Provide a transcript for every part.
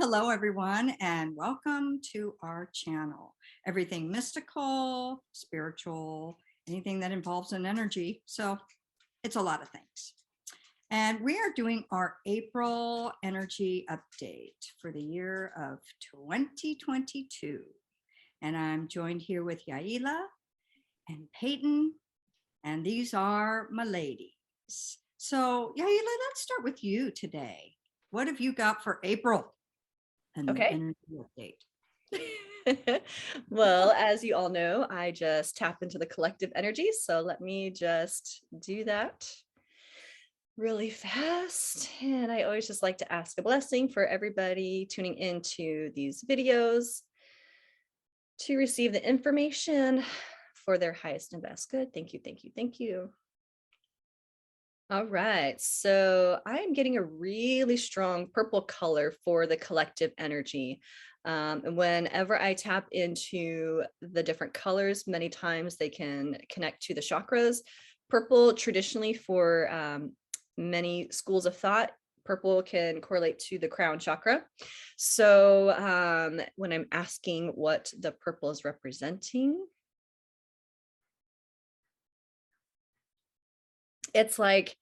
Hello, everyone, and welcome to our channel. Everything mystical, spiritual, anything that involves an energy. So it's a lot of things. And we are doing our April energy update for the year of 2022. And I'm joined here with Yaila and Peyton, and these are my ladies. So Yaila, let's start with you today. What have you got for April? And Okay. energy update. Well, as you all know, I just tap into the collective energy. So let me just do that really fast. And I always just like to ask a blessing for everybody tuning into these videos to receive the information for their highest and best good. Thank you, thank you, thank you. All right, so I'm getting a really strong purple color for the collective energy. And whenever I tap into the different colors, many times they can connect to the chakras. Purple traditionally for many schools of thought, purple can correlate to the crown chakra. So when I'm asking what the purple is representing, it's like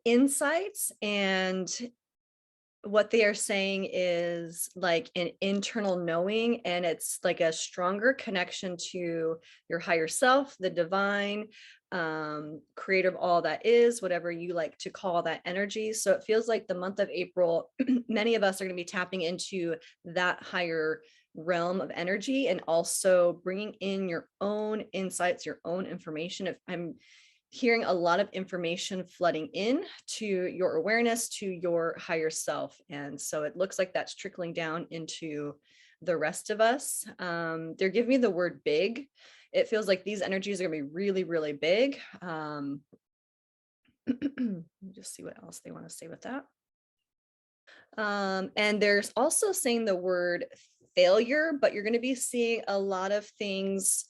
insights, and what they are saying is like an internal knowing, and it's like a stronger connection to your higher self, the divine, creator of all that is, whatever you like to call that energy. So it feels like the month of April, many of us are going to be tapping into that higher realm of energy, and also bringing in your own insights, your own information. If I'm hearing a lot of information flooding in to your awareness, to your higher self. And so it looks like that's trickling down into the rest of us. They're giving me the word big. It feels like these energies are going to be really, really big. Let me just see what else they want to say with that. And there's also saying the word failure, but you're going to be seeing a lot of things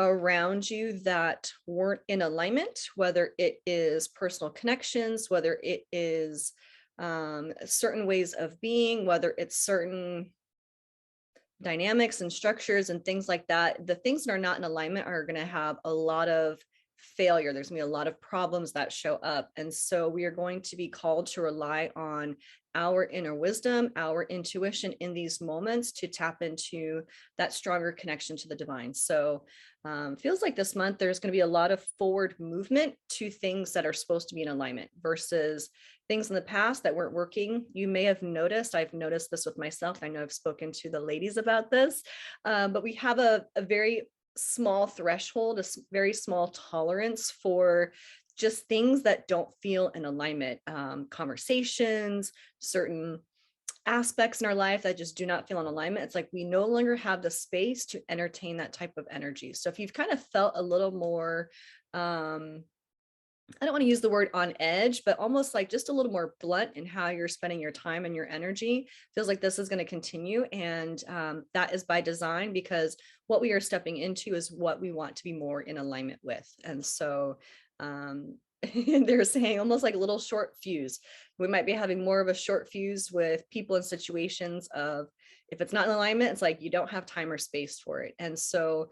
around you that weren't in alignment, whether it is personal connections, whether it is certain ways of being, whether it's certain dynamics and structures and things like that. The things that are not in alignment are going to have a lot of failure. There's going to be a lot of problems that show up. And so we are going to be called to rely on our inner wisdom, our intuition in these moments to tap into that stronger connection to the divine. So feels like this month there's going to be a lot of forward movement to things that are supposed to be in alignment versus things in the past that weren't working. You may have noticed, I've noticed this with myself. I know I've spoken to the ladies about this, but we have a very small threshold, a very small tolerance for just things that don't feel in alignment, conversations, certain aspects in our life that just do not feel in alignment. It's like we no longer have the space to entertain that type of energy. So if you've kind of felt a little more, I don't want to use the word on edge, but almost like just a little more blunt in how you're spending your time and your energy, feels like this is going to continue. And that is by design, because what we are stepping into is what we want to be more in alignment with. And so they're saying almost like a little short fuse. We might be having more of a short fuse with people and situations of, if it's not in alignment, it's like you don't have time or space for it. And so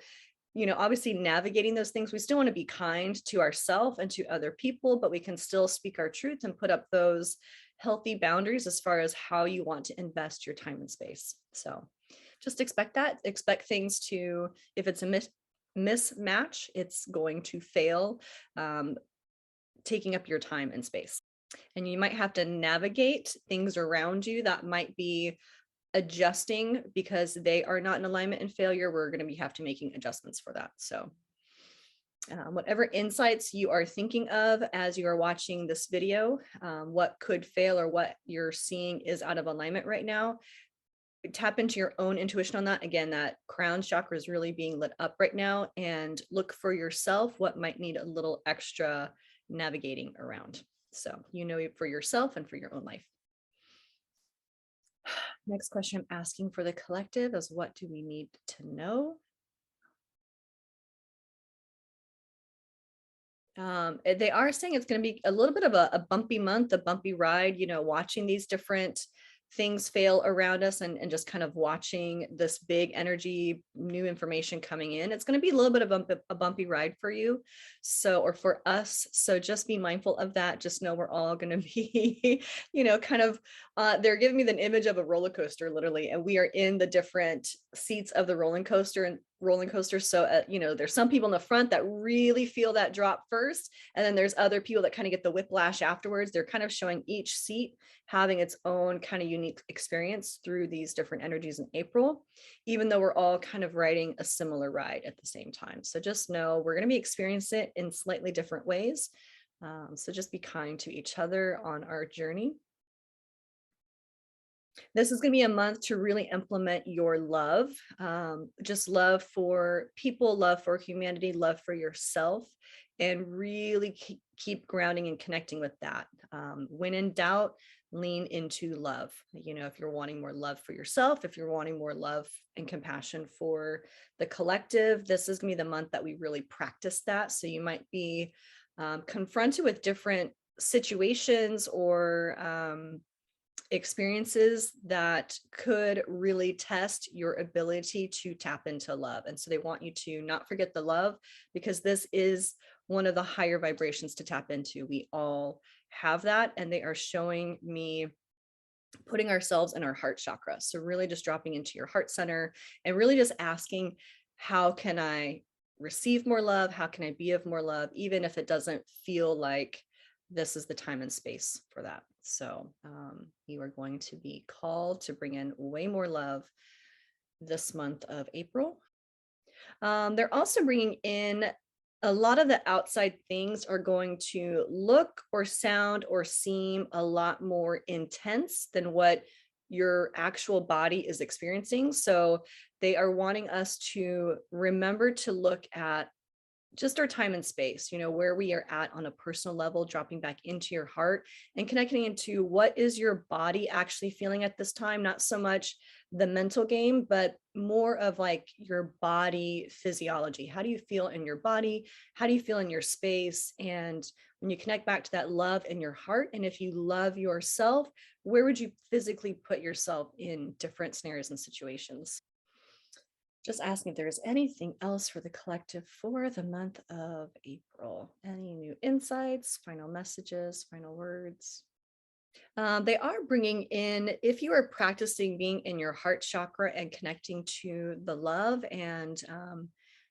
obviously navigating those things, we still want to be kind to ourselves and to other people, but we can still speak our truth and put up those healthy boundaries as far as how you want to invest your time and space. So just expect that. Expect things to, if it's a mismatch, it's going to fail, taking up your time and space. And you might have to navigate things around you that might be adjusting because they are not in alignment and failure. We're going to have to making adjustments for that. So whatever insights you are thinking of as you are watching this video, what could fail or what you're seeing is out of alignment right now, tap into your own intuition on that. Again, that crown chakra is really being lit up right now, and look for yourself what might need a little extra navigating around. So for yourself and for your own life. Next question I'm asking for the collective is, what do we need to know? They are saying it's going to be a little bit of a bumpy month, a bumpy ride, watching these different things fail around us and just kind of watching this big energy, new information coming in. It's going to be a little bit of a bumpy ride for you. So, or for us. So just be mindful of that. Just know we're all going to be, kind of, they're giving me the image of a roller coaster, literally, and we are in the different seats of the rolling coaster. So, there's some people in the front that really feel that drop first. And then there's other people that kind of get the whiplash afterwards. They're kind of showing each seat having its own kind of unique experience through these different energies in April, even though we're all kind of riding a similar ride at the same time. So just know we're going to be experiencing it in slightly different ways. So just be kind to each other on our journey. This is going to be a month to really implement your love, just love for people, love for humanity, love for yourself, and really keep grounding and connecting with that. When in doubt, lean into love. If you're wanting more love for yourself, if you're wanting more love and compassion for the collective, this is going to be the month that we really practice that. So you might be confronted with different situations or experiences that could really test your ability to tap into love. And so they want you to not forget the love, because this is one of the higher vibrations to tap into. We all have that, and they are showing me putting ourselves in our heart chakra. So really just dropping into your heart center and really just asking, how can I receive more love? How can I be of more love, even if it doesn't feel like this is the time and space for that. So you are going to be called to bring in way more love this month of April. They're also bringing in a lot of the outside things are going to look or sound or seem a lot more intense than what your actual body is experiencing. So they are wanting us to remember to look at just our time and space, where we are at on a personal level, dropping back into your heart and connecting into what is your body actually feeling at this time. Not so much the mental game, but more of like your body physiology. How do you feel in your body? How do you feel in your space? And when you connect back to that love in your heart, and if you love yourself, where would you physically put yourself in different scenarios and situations? Just asking if there's anything else for the collective for the month of April. Any new insights, final messages, final words? They are bringing in, if you are practicing being in your heart chakra and connecting to the love and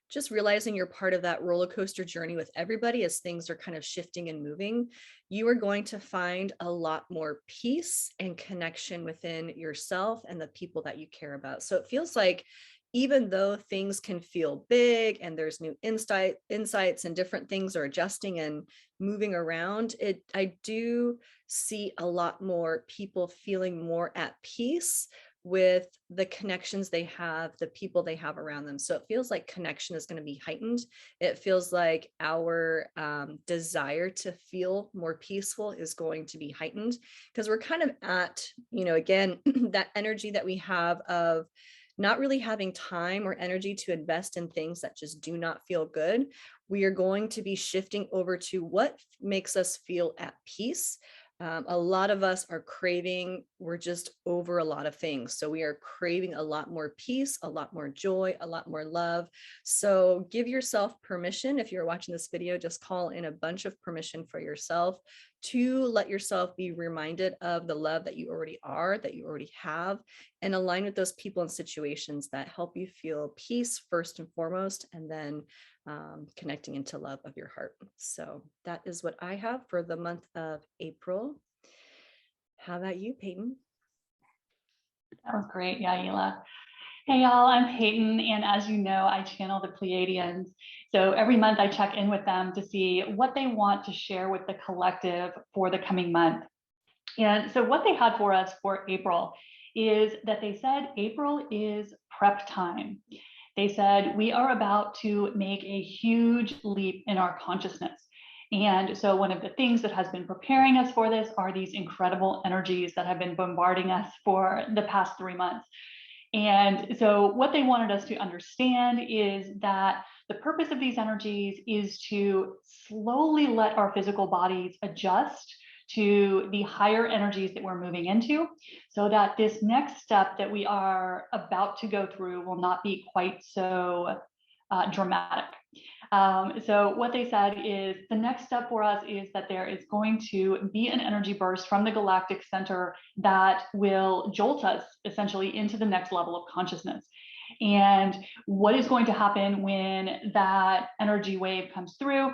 just realizing you're part of that roller coaster journey with everybody as things are kind of shifting and moving, you are going to find a lot more peace and connection within yourself and the people that you care about. So it feels like even though things can feel big and there's new insights and different things are adjusting and moving around, I do see a lot more people feeling more at peace with the connections they have, the people they have around them. So it feels like connection is going to be heightened. It feels like our desire to feel more peaceful is going to be heightened, because we're kind of at, again, that energy that we have of not really having time or energy to invest in things that just do not feel good. We are going to be shifting over to what makes us feel at peace. A lot of us are craving, we're just over a lot of things. So we are craving a lot more peace, a lot more joy, a lot more love. So give yourself permission. If you're watching this video, just call in a bunch of permission for yourself to let yourself be reminded of the love that you already are, that you already have, and align with those people and situations that help you feel peace first and foremost, and then connecting into love of your heart. So that is what I have for the month of April. How about you, Peyton? That was great, Yaila. Hey y'all, I'm Peyton, and as you know, I channel the Pleiadians. So every month I check in with them to see what they want to share with the collective for the coming month. And so what they had for us for April is that they said April is prep time. They said we are about to make a huge leap in our consciousness. And so one of the things that has been preparing us for this are these incredible energies that have been bombarding us for the past 3 months. And so what they wanted us to understand is that the purpose of these energies is to slowly let our physical bodies adjust to the higher energies that we're moving into, so that this next step that we are about to go through will not be quite so dramatic. So what they said is the next step for us is that there is going to be an energy burst from the galactic center that will jolt us essentially into the next level of consciousness. And what is going to happen when that energy wave comes through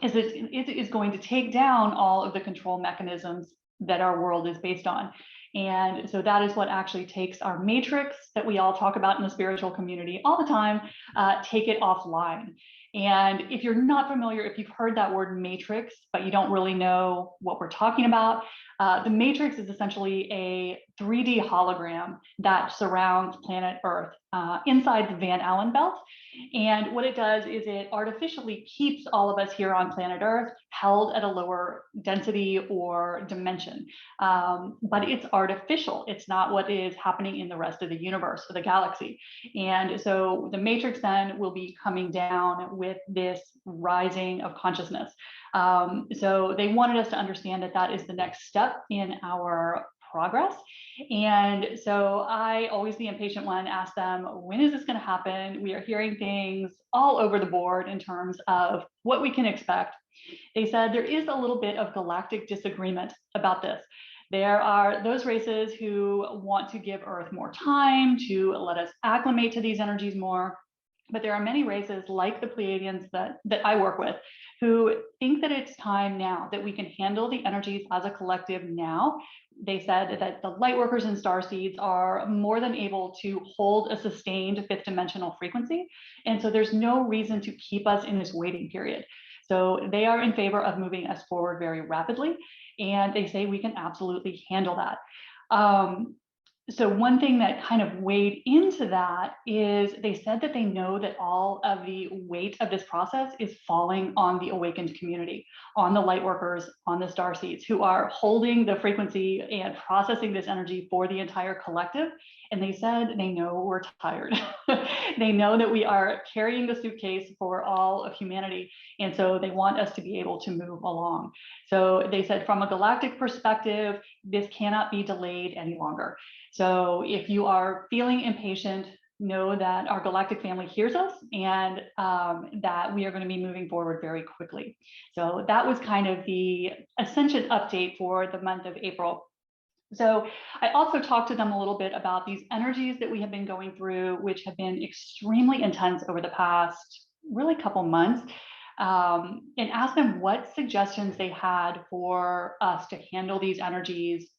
is it is going to take down all of the control mechanisms that our world is based on. And so that is what actually takes our matrix that we all talk about in the spiritual community all the time, take it offline. And if you're not familiar, if you've heard that word matrix, but you don't really know what we're talking about, the matrix is essentially a 3D hologram that surrounds planet Earth inside the Van Allen belt. And what it does is it artificially keeps all of us here on planet Earth held at a lower density or dimension. But it's artificial. It's not what is happening in the rest of the universe or the galaxy. And so the matrix then will be coming down with this rising of consciousness. So they wanted us to understand that that is the next step in our progress. And so I, always the impatient one, ask them, when is this going to happen? We are hearing things all over the board in terms of what we can expect. They said there is a little bit of galactic disagreement about this. There are those races who want to give Earth more time to let us acclimate to these energies more. But there are many races like the Pleiadians that I work with who think that it's time now that we can handle the energies as a collective now. They said that the light workers and star seeds are more than able to hold a sustained fifth dimensional frequency. And so there's no reason to keep us in this waiting period. So they are in favor of moving us forward very rapidly. And they say we can absolutely handle that. So one thing that kind of weighed into that is they said that they know that all of the weight of this process is falling on the awakened community, on the light workers, on the star seeds, who are holding the frequency and processing this energy for the entire collective. And they said they know we're tired. They know that we are carrying the suitcase for all of humanity. And so they want us to be able to move along. So they said from a galactic perspective, this cannot be delayed any longer. So if you are feeling impatient, know that our galactic family hears us and that we are going to be moving forward very quickly. So that was kind of the Ascension update for the month of April. So I also talked to them a little bit about these energies that we have been going through, which have been extremely intense over the past really couple months, and asked them what suggestions they had for us to handle these energies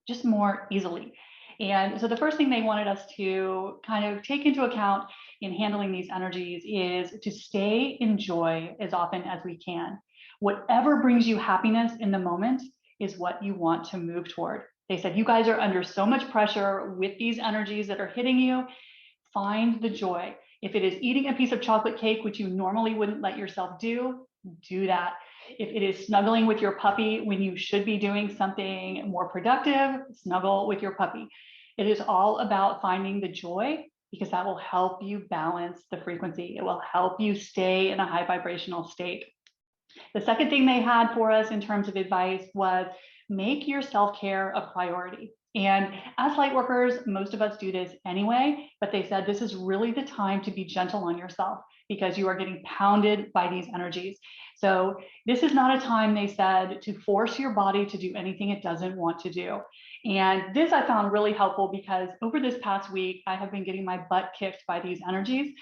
just more easily. And so the first thing they wanted us to kind of take into account in handling these energies is to stay in joy as often as we can. Whatever brings you happiness in the moment is what you want to move toward. They said, you guys are under so much pressure with these energies that are hitting you. Find the joy. If it is eating a piece of chocolate cake, which you normally wouldn't let yourself do that. If it is snuggling with your puppy when you should be doing something more productive, snuggle with your puppy. It is all about finding the joy, because that will help you balance the frequency. It will help you stay in a high vibrational state. The second thing they had for us in terms of advice was make your self-care a priority. And as light workers, most of us do this anyway, but they said this is really the time to be gentle on yourself because you are getting pounded by these energies. So this is not a time, they said, to force your body to do anything it doesn't want to do. And this I found really helpful because over this past week, I have been getting my butt kicked by these energies.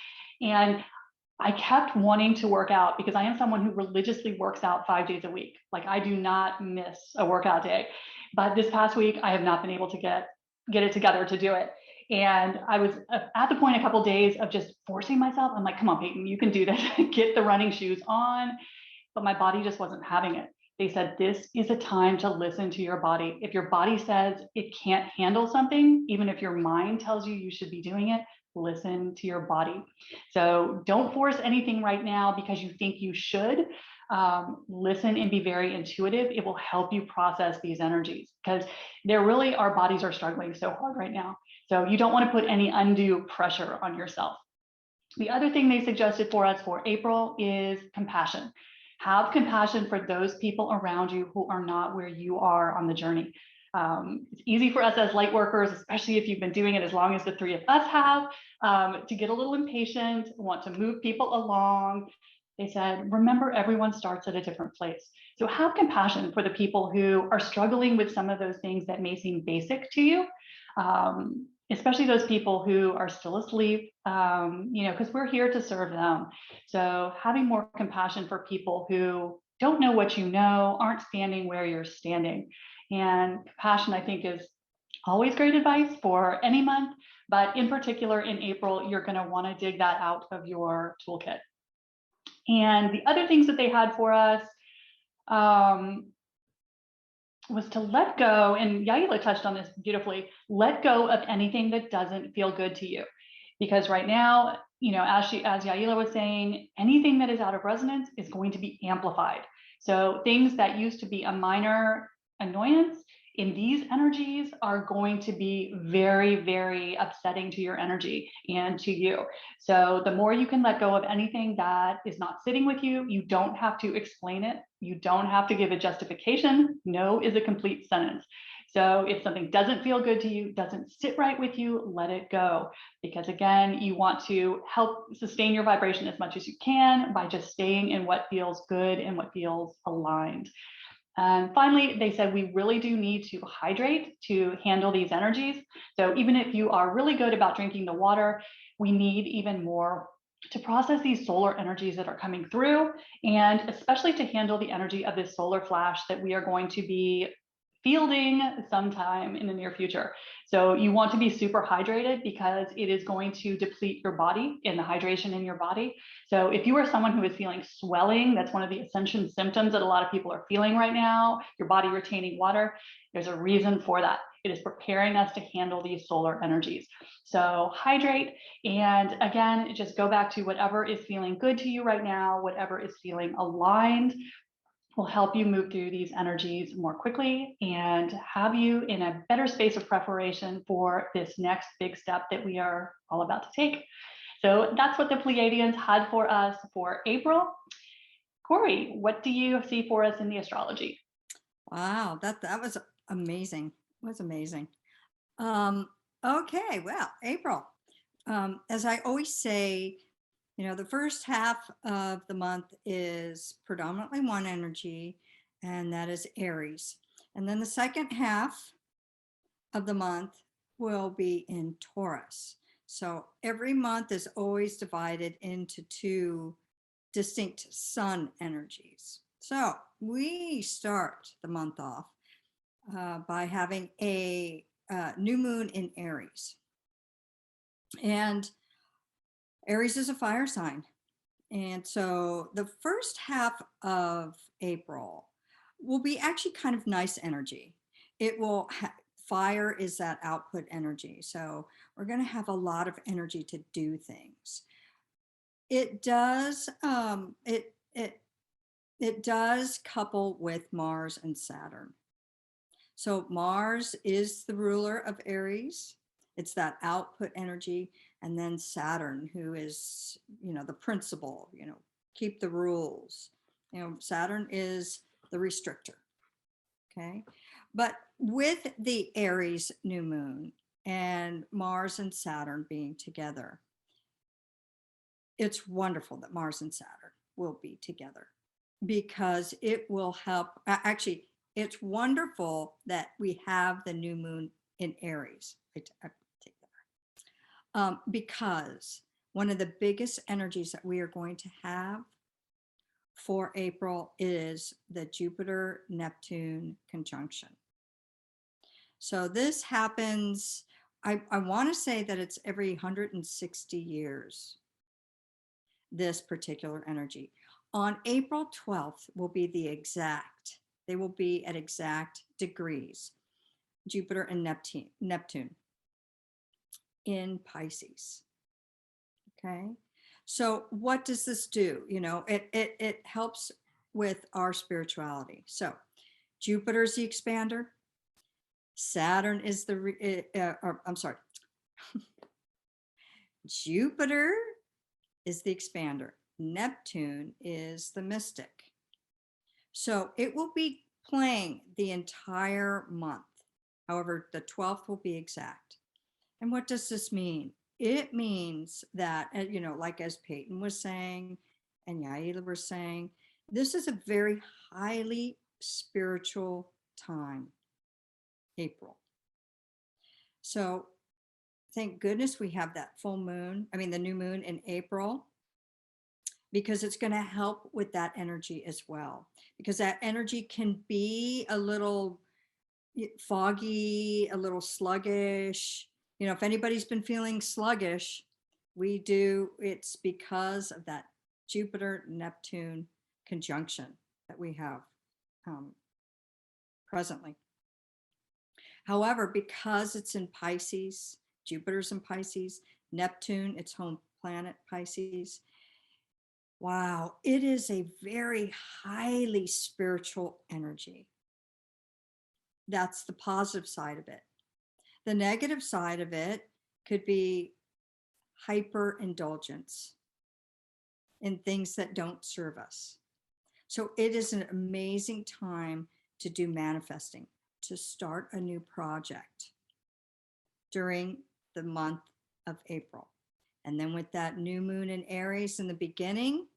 And I kept wanting to work out because I am someone who religiously works out 5 days a week. Like I do not miss a workout day. But this past week, I have not been able to get it together to do it. And I was at the point a couple of days of just forcing myself. I'm like, come on, Peyton, you can do this. Get the running shoes on. But my body just wasn't having it. They said, this is a time to listen to your body. If your body says it can't handle something, even if your mind tells you you should be doing it, listen to your body. So don't force anything right now because you think you should. Listen and be very intuitive. It will help you process these energies because they're really, our bodies are struggling so hard right now. So you don't want to put any undue pressure on yourself. The other thing they suggested for us for April is compassion. Have compassion for those people around you who are not where you are on the journey. It's easy for us as light workers, especially if you've been doing it as long as the three of us have, to get a little impatient, want to move people along. They said, remember, everyone starts at a different place. So have compassion for the people who are struggling with some of those things that may seem basic to you, especially those people who are still asleep, because we're here to serve them. So having more compassion for people who don't know what you know, aren't standing where you're standing. And compassion, I think, is always great advice for any month, but in particular in April, you're going to want to dig that out of your toolkit. And the other things that they had for us was to let go, and Yaila touched on this beautifully, let go of anything that doesn't feel good to you. Because right now, as Yaila was saying, anything that is out of resonance is going to be amplified. So things that used to be a minor annoyance in these energies are going to be very, very upsetting to your energy and to you. So the more you can let go of anything that is not sitting with you, you don't have to explain it. You don't have to give a justification. No is a complete sentence. So if something doesn't feel good to you, doesn't sit right with you, let it go. Because again, you want to help sustain your vibration as much as you can by just staying in what feels good and what feels aligned. And finally, they said we really do need to hydrate to handle these energies. So even if you are really good about drinking the water, we need even more to process these solar energies that are coming through, and especially to handle the energy of this solar flash that we are going to be fielding sometime in the near future. So you want to be super hydrated because it is going to deplete your body and the hydration in your body. So if you are someone who is feeling swelling, that's one of the ascension symptoms that a lot of people are feeling right now, your body retaining water, there's a reason for that. It is preparing us to handle these solar energies. So hydrate, and again, just go back to whatever is feeling good to you right now, whatever is feeling aligned will help you move through these energies more quickly and have you in a better space of preparation for this next big step that we are all about to take. So that's what the Pleiadians had for us for April. Corey, what do you see for us in the astrology? Wow, that was amazing. It was amazing. Okay, well, April. As I always say, the first half of the month is predominantly one energy, and that is Aries. And then the second half of the month will be in Taurus. So every month is always divided into two distinct sun energies. So we start the month off by having a new moon in Aries. And Aries is a fire sign. And so the first half of April will be actually kind of nice energy. It will, fire is that output energy. So we're going to have a lot of energy to do things. It does, it does couple with Mars and Saturn. So Mars is the ruler of Aries. It's that output energy. And then Saturn, who is, the principle, keep the rules. Saturn is the restrictor. Okay. But with the Aries new moon and Mars and Saturn being together, it's wonderful that Mars and Saturn will be together because it will help. Actually, it's wonderful that we have the new moon in Aries. I take that back. Because one of the biggest energies that we are going to have for April is the Jupiter-Neptune conjunction. So this happens, I want to say that it's every 160 years, this particular energy. On April 12th will be they will be at exact degrees, Jupiter and Neptune in Pisces. Okay. So what does this do? It helps with our spirituality. So Jupiter is the expander. Saturn is I'm sorry. Jupiter is the expander. Neptune is the mystic. So it will be playing the entire month. However, the 12th will be exact. And what does this mean? It means that, like as Peyton was saying and Yaila were saying, this is a very highly spiritual time, April. So thank goodness we have that full moon, the new moon in April, because it's going to help with that energy as well. Because that energy can be a little foggy, a little sluggish. If anybody's been feeling sluggish, it's because of that Jupiter-Neptune conjunction that we have presently. However, because it's in Pisces, Jupiter's in Pisces, Neptune, its home planet, Pisces. Wow, it is a very highly spiritual energy. That's the positive side of it. The negative side of it could be hyperindulgence in things that don't serve us. So it is an amazing time to do manifesting, to start a new project during the month of April. And then with that new moon in Aries in the beginning,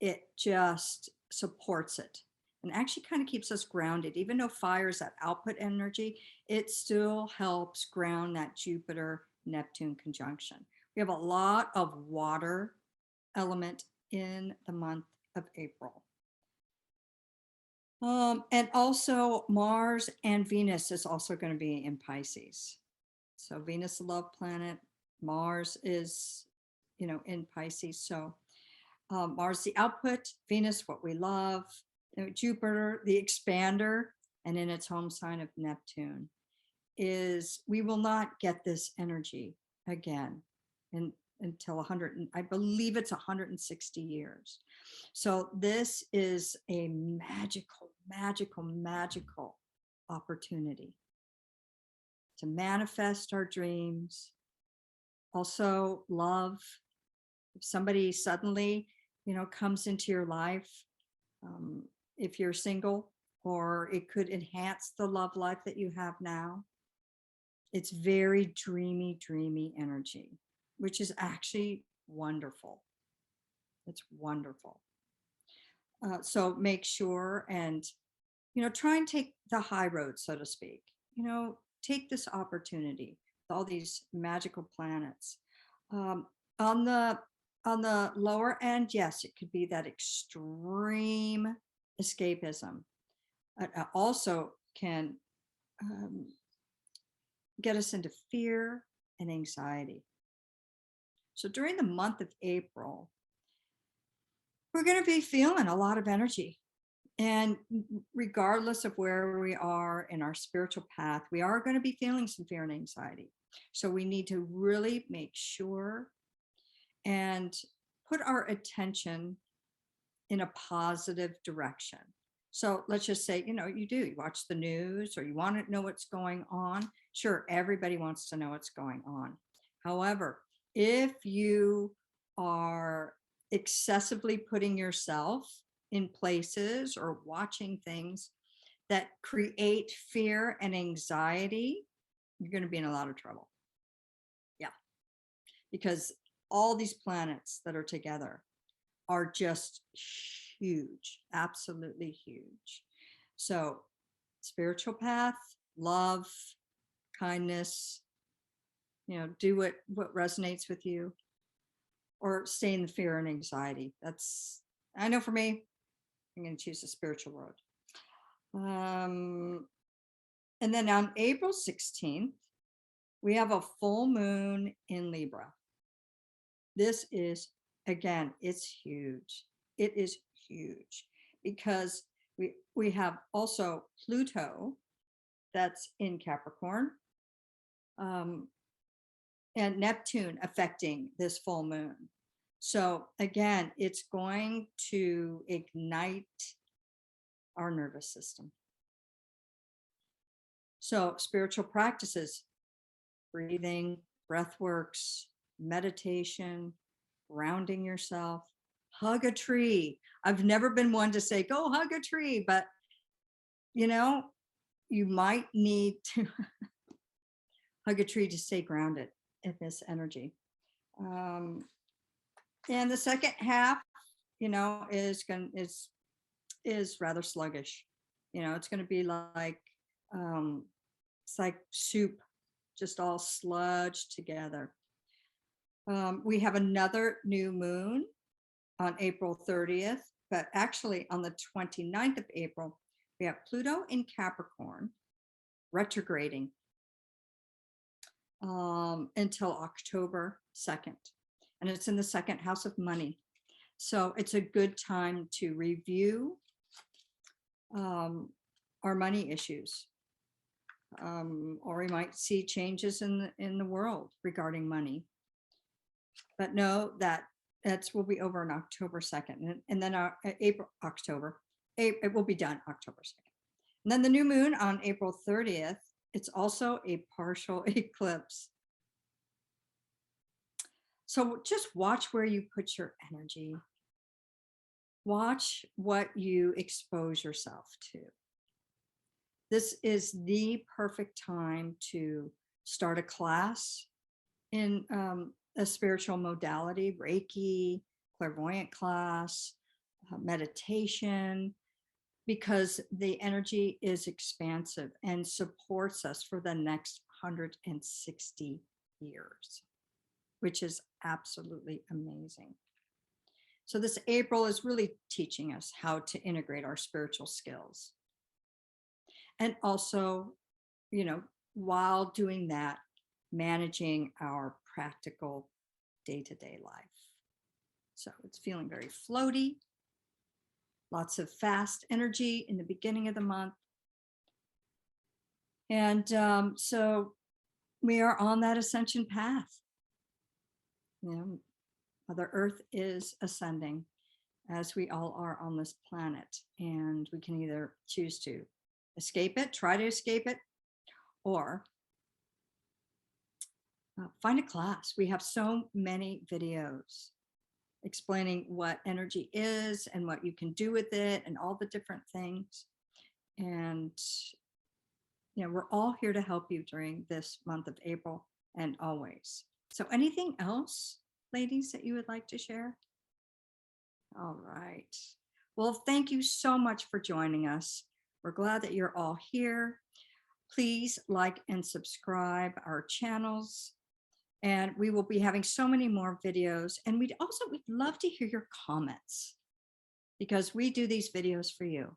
it just supports it and actually kind of keeps us grounded. Even though fire is that output energy, it still helps ground that Jupiter-Neptune conjunction. We have a lot of water element in the month of April. And also Mars and Venus is also going to be in Pisces. So Venus, the love planet, Mars is, in Pisces. So Mars, the output, Venus, what we love, Jupiter, the expander, and in its home sign of Neptune is we will not get this energy again until 100, I believe it's 160 years. So this is a magical, magical, magical opportunity to manifest our dreams. Also love. If somebody suddenly, comes into your life, if you're single, or it could enhance the love life that you have now. It's very dreamy, dreamy energy, which is actually wonderful. It's wonderful. So make sure and, try and take the high road, so to speak. Take this opportunity with all these magical planets. On the lower end, yes, it could be that extreme escapism. It also can get us into fear and anxiety. So during the month of April, we're going to be feeling a lot of energy. And regardless of where we are in our spiritual path, we are going to be feeling some fear and anxiety. So we need to really make sure and put our attention in a positive direction. So let's just say, you watch the news or you want to know what's going on. Sure, everybody wants to know what's going on. However, if you are excessively putting yourself in places or watching things that create fear and anxiety, you're going to be in a lot of trouble. Yeah, because all these planets that are together are just huge, absolutely huge. So spiritual path, love, kindness, do what resonates with you, or stay in the fear and anxiety. I know for me, I'm going to choose the spiritual road. And then on April 16th, we have a full moon in Libra. This is, again, it's huge. It is huge because we have also Pluto that's in Capricorn, and Neptune affecting this full moon. So again, it's going to ignite our nervous system. So spiritual practices, breathing, breath works, meditation, grounding yourself, hug a tree. I've never been one to say, go hug a tree, but you know, you might need to hug a tree to stay grounded in this energy. And the second half, you know, is rather sluggish. You know, it's going to be like, it's like soup, just all sludged together. We have another new moon on April 30th, but actually on the 29th of April, we have Pluto in Capricorn retrograding until October 2nd. And it's in the second house of money. So it's a good time to review our money issues. Or we might see changes in the world regarding money. But know that will be over on October 2nd. And then it will be done October 2nd. And then the new moon on April 30th, it's also a partial eclipse. So just watch where you put your energy. Watch what you expose yourself to. This is the perfect time to start a class in a spiritual modality, Reiki, clairvoyant class, meditation, because the energy is expansive and supports us for the next 160 years, which is absolutely amazing. So this April is really teaching us how to integrate our spiritual skills. And also, you know, while doing that, managing our practical day-to-day life. So it's feeling very floaty, lots of fast energy in the beginning of the month. And so we are on that ascension path. You know, Mother Earth is ascending, as we all are on this planet. And we can either choose to escape it, try to escape it, or find a class. We have so many videos explaining what energy is and what you can do with it and all the different things. And, you know, we're all here to help you during this month of April and always. So anything else, ladies, that you would like to share? All right. Well, thank you so much for joining us. We're glad that you're all here. Please like and subscribe our channels. And we will be having so many more videos. And we'd love to hear your comments, because we do these videos for you.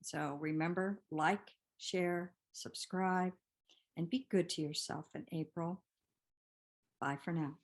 So remember, like, share, subscribe, and be good to yourself in April. Bye for now.